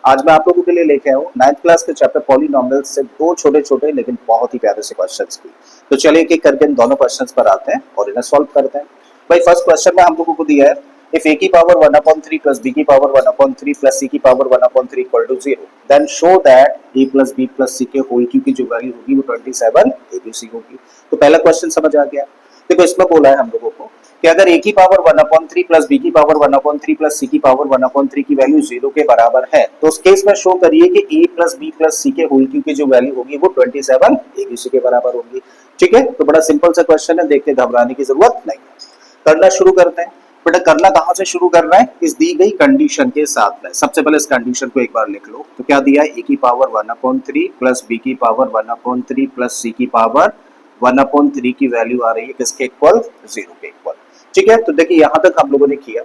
आज मैं आप लोगों के लिए लेके आया हूँ 9th क्लास के चैप्टर पॉलिनॉमियल्स से दो छोटे छोटे लेकिन बहुत ही प्यारे से क्वेश्चंस की। तो चलिए एक एक करके इन दोनों क्वेश्चंस पर आते हैं और इन्हें सॉल्व करते हैं। भाई फर्स्ट क्वेश्चन में हम लोगों को दिया है if a की पावर 1/3 plus b की पावर 1/3 plus c की power 1/3 equal to 0 then show that a plus b plus c के होल क्यू की जो वैल्यू होगी वो 27 abc होगी। तो पहला क्वेश्चन समझ आ गया। देखो इसमें बोला है हम लोगों को कि अगर a की पावर 1/3 प्लस b की पावर 1/3 प्लस c की पावर 1/3 की वैल्यू 0 के बराबर है तो उस केस में शो करिए कि a plus b plus c के होल क्यू की जो वैल्यू होगी वो 27 abc के बराबर होगी। ठीक है, तो बड़ा सिंपल सा क्वेश्चन है, देख के घबराने की जरूरत नहीं है। करना शुरू करते हैं। बेटा करना कहां से शुरू करना है, इस दी गई कंडीशन के साथ में। सबसे पहले इस कंडीशन को एक बार लिख लो। तो क्या दिया है, a की पावर 1/3 प्लस b की पावर 1/3 प्लस c की पावर 1/3 की वैल्यू आ रही है किसके इक्वल, 0 के इक्वल। ठीक है, तो देखिए यहां तक हम लोगों ने किया।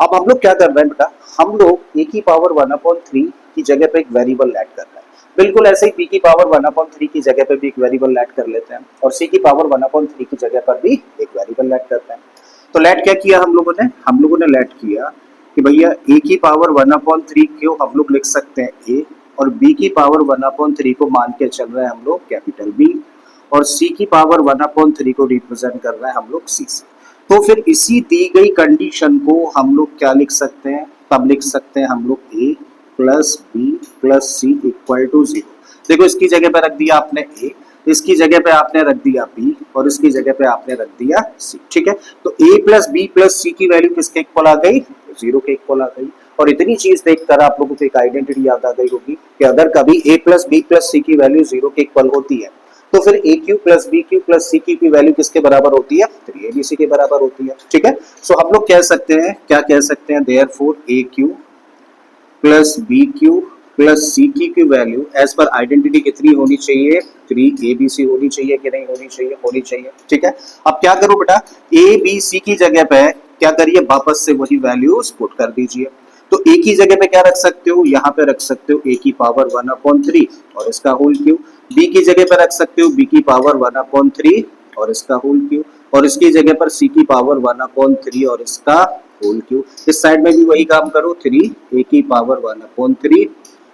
अब हम लोग क्या कर रहे हैं बेटा, हम लोग a की पावर 1/3 की जगह पे एक वेरिएबल ऐड कर रहे हैं। बिल्कुल ऐसे ही b की पावर 1/3 की जगह पे भी एक वेरिएबल ऐड कर लेते हैं और c की पावर 1/3 की जगह पर भी एक वेरिएबल ऐड करते हैं। तो लेट क्या किया हम लोगों ने लेट किया कि भैया a की पावर 1/3 को हम लोग लिख सकते हैं a और b की पावर 1/3 को मान के चल रहे हैं हम लोग कैपिटल B और c की पावर 1/3 को रिप्रेजेंट कर रहे हैं हम लोग c से। तो फिर इसी दी गई कंडीशन को हम लोग क्या लिख सकते हैं, तब लिख सकते हैं हम लोग a plus B plus C equal to 0। देखो इसकी जगह पे रख दिया आपने a, इसकी जगह पे आपने रख दिया b और इसकी जगह पे आपने रख दिया c। ठीक है, तो a plus B plus c की वैल्यू किसके इक्वल आ गई, 0 के इक्वल आ गई। और इतनी चीज देखकर आप लोगों को एक आइडेंटिटी याद आ गई होगी कि अगर कभी a plus B plus c की वैल्यू 0 के इक्वल होती है तो फिर a cube plus b cube plus c cube की वैल्यू किसके बराबर होती है, 3abc के बराबर होती है। ठीक है, सो हम लोग कह सकते हैं, क्या कह सकते हैं, therefore a cube plus b cube plus c की वैल्यू एज पर आइडेंटिटी कितनी होनी चाहिए, 3abc होनी चाहिए कि नहीं होनी चाहिए, होनी चाहिए। ठीक है, अब क्या करो बेटा, ए बी सी की जगह पे क्या करिए, वापस से वही वैल्यूज पुट कर दीजिए। तो ए की जगह पे क्या रख सकते हो, यहाँ पे रख सकते हो a की पावर 1/3 और इसका होल क्यूब। b की जगह पे रख सकते हो b की पावर 1/3 और इसका होल क्यूब और इसकी जगह पर c की पावर 1/3 और इसका होल क्यूब। इस साइड में भी वही काम करो, 3 a की पावर 1/3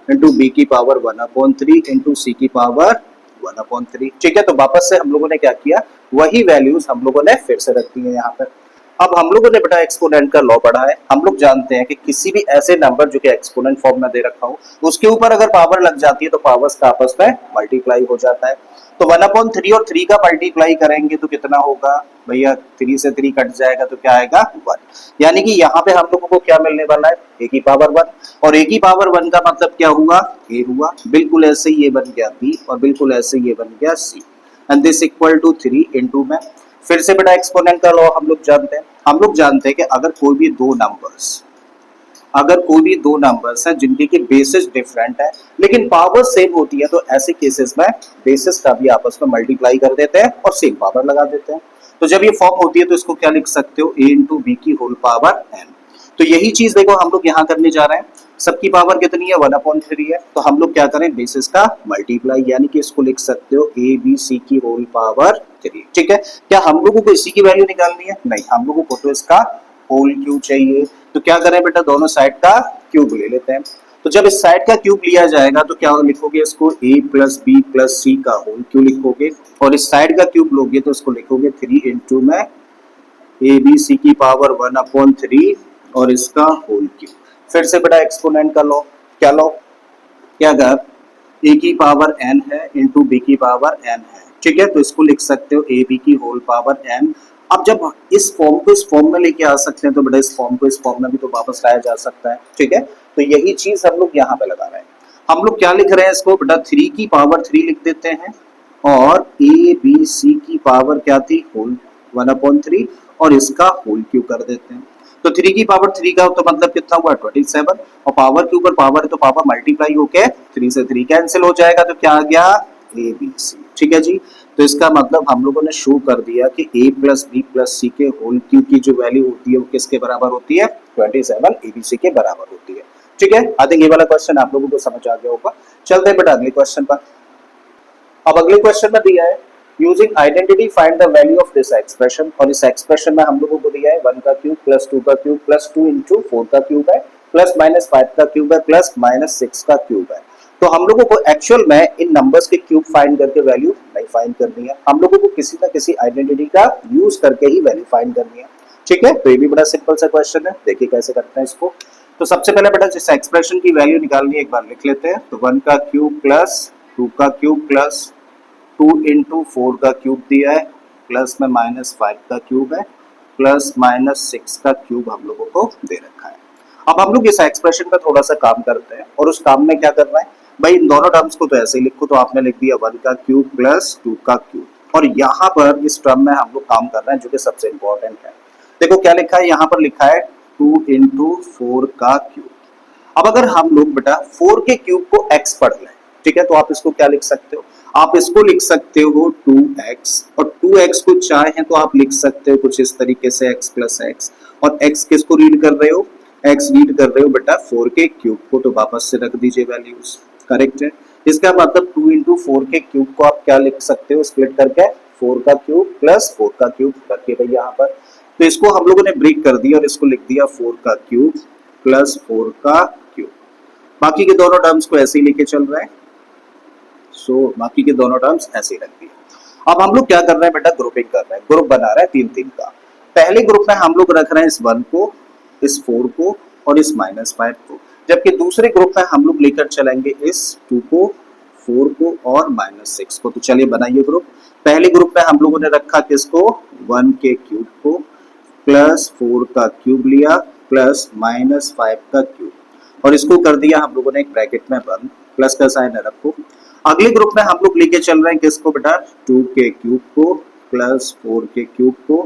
इंटू बी की पावर 1/3 इंटू सी की पावर 1/3। ठीक है, तो वापस से हम लोगों ने क्या किया, वही वैल्यूज हम लोगों ने फिर से रख दी है यहाँ पर। अब हम लोगों ने बेटा एक्सपोनेंट का लॉ पढ़ा है। हम लोग जानते हैं कि किसी भी ऐसे नंबर जो कि एक्सपोनेंट फॉर्म में दे रखा हो उसके ऊपर अगर पावर लग जाती है तो पावर्स का आपस में मल्टीप्लाई हो जाता है। तो 1/3 और 3 का मल्टीप्लाई करेंगे तो कितना होगा भैया, 3 से 3 कट जाएगा तो क्या आएगा, 1। यानी कि यहाँ पे हम लोगों को क्या मिलने वाला है, a की पावर 1 और a की पावर 1 का मतलब क्या हुआ, a हुआ। बिल्कुल ऐसे ही ये बन गया b और बिल्कुल ऐसे ही ये बन गया c and this equal to 3 into में। फिर से बेटा एक्सपोनेंट का लॉ हम लोग जानते हैं। हम लोग जानते हैं कि अगर कोई भी दो नंबर्स हैं जिनकी की बेसिस डिफरेंट है लेकिन पावर सेम होती है तो ऐसे केसेस में बेसिस का भी आपस में मल्टीप्लाई कर देते हैं और सेम पावर लगा देते हैं। तो जब ये फॉर्म होती है तो इसको क्या लिख सकते हो, a इंटू बी की होल पावर n। तो यही चीज देखो हम लोग यहाँ करने जा रहे हैं। सबकी पावर कितनी है, 1/3 है, तो हम लोग क्या करें, बेसिस का मल्टीप्लाई, यानी कि इसको लिख सकते हो a b c की होल पावर 3। ठीक है, क्या हम लोगों को इसी की वैल्यू निकालनी है, नहीं, हम लोगों को तो इसका होल क्यूब चाहिए। तो क्या करें बेटा, दोनों साइड का क्यूब ले लेते हैं। तो जब इस साइड का क्यूब लिया जाएगा तो क्या लिखोगे, इसको a प्लस बी प्लस सी का होल क्यूब लिखोगे और इस साइड का क्यूब लोगे तो इसको लिखोगे 3 इंटू में ए बी सी की पावर 1/3 और इसका होल क्यूब। फिर से बेटा एक्सपोनेंट का लो, क्या लो, क्या अगर a की पावर n है इंटू बी की पावर n है, ठीक है, तो इसको लिख सकते हो a b की होल पावर n। अब जब इस फॉर्म को इस फॉर्म में लेके आ सकते हैं तो बेटा इस फॉर्म को इस फॉर्म में भी तो वापस लाया जा सकता है। ठीक है, तो यही चीज हम लोग यहाँ पे लगा रहे हैं। हम लोग क्या लिख रहे हैं, इसको बेटा 3 की पावर 3 लिख देते हैं और a b c की पावर क्या थी, होल 1/3 और इसका होल क्यूब कर देते हैं। तो 3 की पावर 3 का तो मतलब कितना हुआ, 27 और पावर के ऊपर पावर है तो पावर मल्टीप्लाई होके 3 से 3 कैंसिल हो जाएगा तो क्या आ गया, ए बी सी। ठीक है जी, तो इसका मतलब हम लोगों ने शो कर दिया कि a प्लस बी प्लस सी के होल क्यूब की जो वैल्यू होती है वो किसके बराबर होती है, 27 abc के बराबर होती है। ठीक है, आई थिंक ये वाला क्वेश्चन आप लोगों को समझ आ गया होगा। चलते हैं बेटा अगले क्वेश्चन पर। अब अगले क्वेश्चन में दिया है using identity find the value of this expression और इस एक्सप्रेशन में हम लोगों को दिया है 1 का क्यूब प्लस 2 का क्यूब प्लस 2 इंटू 4 का क्यूब है प्लस माइनस 5 का क्यूब है प्लस माइनस 6 का क्यूब है। तो हम लोगों को एक्चुअल में इन नंबर्स के क्यूब फाइंड करके वैल्यू नहीं फाइंड करनी है, हम लोगों को किसी ना किसी आइडेंटिटी का यूज करके ही वैल्यू फाइंड करनी है। ठीक है, तो ये भी बड़ा सिंपल सा क्वेश्चन है, देखिए कैसे करते हैं इसको। तो सबसे पहले बेटा जिस एक्सप्रेशन की वैल्यू निकालनी है एक बार लिख लेते हैं। तो 1 का क्यूब प्लस 2 का क्यूब प्लस 2 इंटू 4 का क्यूब दिया है प्लस में माइनस 5 का क्यूब है प्लस माइनस 6 का क्यूब हम लोगों को दे रखा है। अब हम लोग इस एक्सप्रेशन का थोड़ा सा काम करते हैं, और उस काम में क्या करना है भाई, इन दोनों टर्म्स को तो ऐसे ही लिखो, तो आपने लिख दिया 1 का क्यूब प्लस 2 का क्यूब, और यहाँ पर इस टर्म में हम लोग काम कर रहे हैं जो कि सबसे इंपॉर्टेंट है। देखो क्या लिखा है, यहाँ पर लिखा है 2 इंटू 4 का क्यूब। अब अगर हम लोग बेटा 4 के क्यूब को x पढ़ लें, ठीक है, तो आप इसको क्या लिख सकते हो, आप इसको लिख सकते हो 2x, और 2x को चाहे तो आप लिख सकते हो कुछ इस तरीके से x प्लस एक्स, और x किसको रीड कर रहे हो, x रीड कर रहे हो बेटा 4 के क्यूब को, तो वापस से रख दीजिए वैल्यूज, करेक्ट है। इसका मतलब 2 इंटू 4 के क्यूब को आप क्या लिख सकते हो, स्प्लिट करके 4 का क्यूब प्लस 4 का क्यूब रखिए भाई यहाँ पर। तो इसको हम लोगों ने ब्रेक कर दिया और इसको लिख दिया 4 का क्यूब प्लस 4 का क्यूब। बाकी के दोनों टर्म्स को ऐसे ही लेके चल रहे हैं, सो बाकी के दोनों टर्म्स ऐसे ही रख दिए। अब हम लोग क्या कर रहे हैं बेटा, ग्रुपिंग कर रहे हैं, ग्रुप बना रहे हैं 3-3 का। पहले ग्रुप में हम लोग रख रहे हैं इस 1 को, इस 4 को और इस माइनस 5 को, जबकि दूसरे ग्रुप में हम लोग लेकर चलेंगे इस 2 को, 4 को और माइनस 6 को। तो चलिए बनाइए ग्रुप। पहले ग्रुप में हम लोगों ने रखा किसको, 1 के क्यूब को प्लस 4 का क्यूब लिया प्लस माइनस 5 का क्यूब, और इसको कर दिया हम लोगों ने एक ब्रैकेट में बंद, प्लस का साइन रखो। अगले ग्रुप में हम लोग लेके चल रहे हैं किसको बेटा, 2 के क्यूब को प्लस 4 के क्यूब को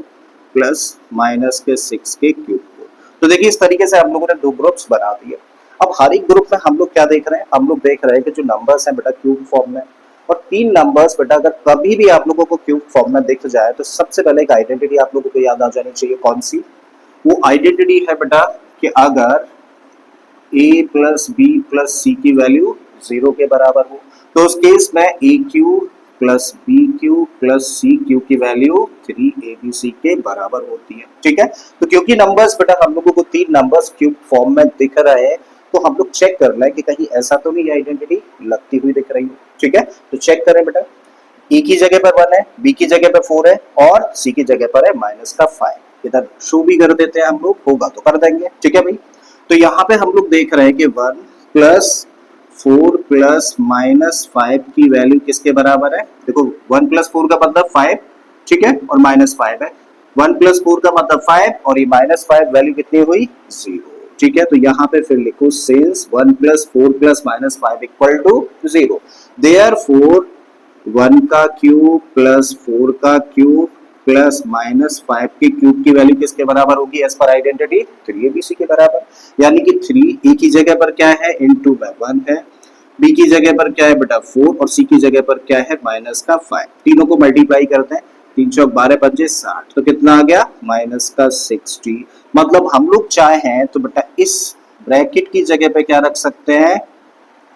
प्लस माइनस के 6 के क्यूब को। तो देखिए इस तरीके से हम लोगों ने 2 ग्रुप्स बना दिए। अब हर एक ग्रुप में हम लोग क्या देख रहे हैं, हम लोग देख रहे हैं कि जो नंबर्स हैं बेटा क्यूब फॉर्म में, और 3 नंबर्स बेटा अगर कभी भी आप लोगों को क्यूब फॉर्म में दिख जाए तो सबसे पहले एक आइडेंटिटी आप लोगों को याद आ जानी चाहिए, कौन सी, वो आइडेंटिटी है बेटा कि अगर a plus B plus c की वैल्यू 0 के बराबर हो, तो उस केस में a cube plus b cube plus c cube की वैल्यू 3abc के बराबर होती है। ठीक है, तो क्योंकि नंबर्स बेटा हम लोगों को 3 नंबर्स क्यूब फॉर्म में दिख रहे हैं, तो हम लोग चेक कर लें कि कहीं ऐसा तो नहीं आइडेंटिटी लगती हुई दिख रही है। ठीक है, तो चेक करें बेटा, ए की जगह पर 1 है, बी की जगह पर 4 है और सी की जगह पर है माइनस का 5। इधर शो भी कर देते हैं हम लोग, होगा तो कर देंगे। ठीक है भाई, तो यहाँ पे हम लोग देख रहे हैं कि 1 प्लस 4 प्लस माइनस 5 की वैल्यू किसके बराबर है, देखो 1 प्लस 4 का मतलब 5, ठीक है, और माइनस 5 है, 1 प्लस 4 का मतलब 5 और ये माइनस 5 वैल्यू कितनी हुई, 0। ठीक है, तो यहाँ पे फिर लिखो since 1 plus 4 plus minus 5 equal to 0, therefore 1 का क्यूब प्लस 4 का क्यूब प्लस माइनस 5 के क्यूब की वैल्यू किसके बराबर होगी एज पर आइडेंटिटी, 3abc के बराबर। यानी कि 3 ए की जगह पर क्या है, इनटू में 1 है, बी की जगह पर क्या है बेटा 4 और सी की जगह पर क्या है माइनस का 5। तीनों को मल्टीप्लाई करते हैं, 3 चौक 12 पंजे 60, तो कितना आ गया माइनस का 60। मतलब हम लोग चाहें तो बेटा इस ब्रैकेट की जगह पे क्या रख सकते हैं,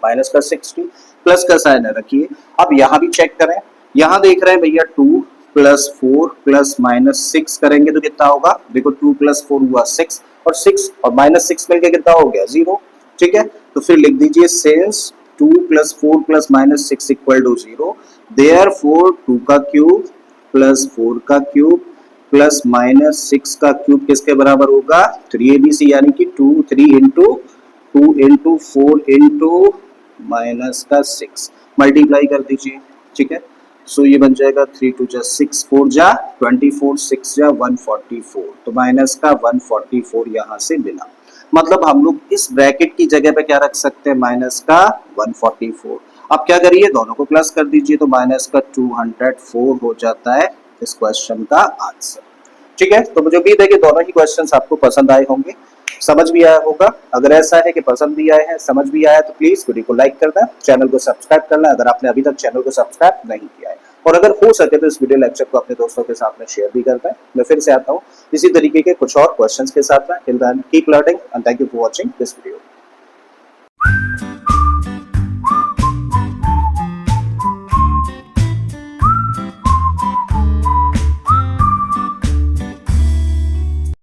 माइनस का 60, प्लस का साइन रखिए। अब यहाँ भी चेक करें, यहाँ देख रहे हैं भैया 2 प्लस 4 प्लस माइनस 6 करेंगे तो कितना होगा, देखो 2 प्लस 4 हुआ 6 और 6 और माइनस 6 मिलके कितना हो गया 0। ठीक है, तो फिर लिख दीजिए since 2 plus 4 plus minus 6 equal to 0, therefore 2 का क्यूब प्लस 4 का क्यूब प्लस माइनस 6 का क्यूब किसके बराबर होगा, 3abc, यानी कि 3 इंटू 4 इंटू माइनस का 6 मल्टीप्लाई कर दीजिए। ठीक है, सो ये बन जाएगा 3 2 जा 6 4 जा 24 6 जा 144, तो माइनस का 144 यहाँ से मिला। मतलब हम लोग इस ब्रैकेट की जगह पे क्या रख सकते हैं, माइनस का 144। अब क्या करिए, दोनों को प्लस कर दीजिए, तो माइनस का 204 हो जाता है इस क्वेश्चन का आंसर। ठीक है, तो मुझे उम्मीद है कि दोनों ही क्वेश्चंस आपको पसंद आए होंगे, समझ भी आया होगा। अगर ऐसा है कि पसंद भी आए हैं, समझ भी आया, तो प्लीज वीडियो को लाइक करना, चैनल को सब्सक्राइब करना अगर आपने अभी तक चैनल को सब्सक्राइब नहीं किया है, और अगर हो सके तो इस वीडियो लेक्चर को अपने दोस्तों के साथ में शेयर भी करना है। मैं फिर से आता हूँ इसी तरीके के कुछ और क्वेश्चंस के साथ में। Till then keep learning and thank you for watching this video.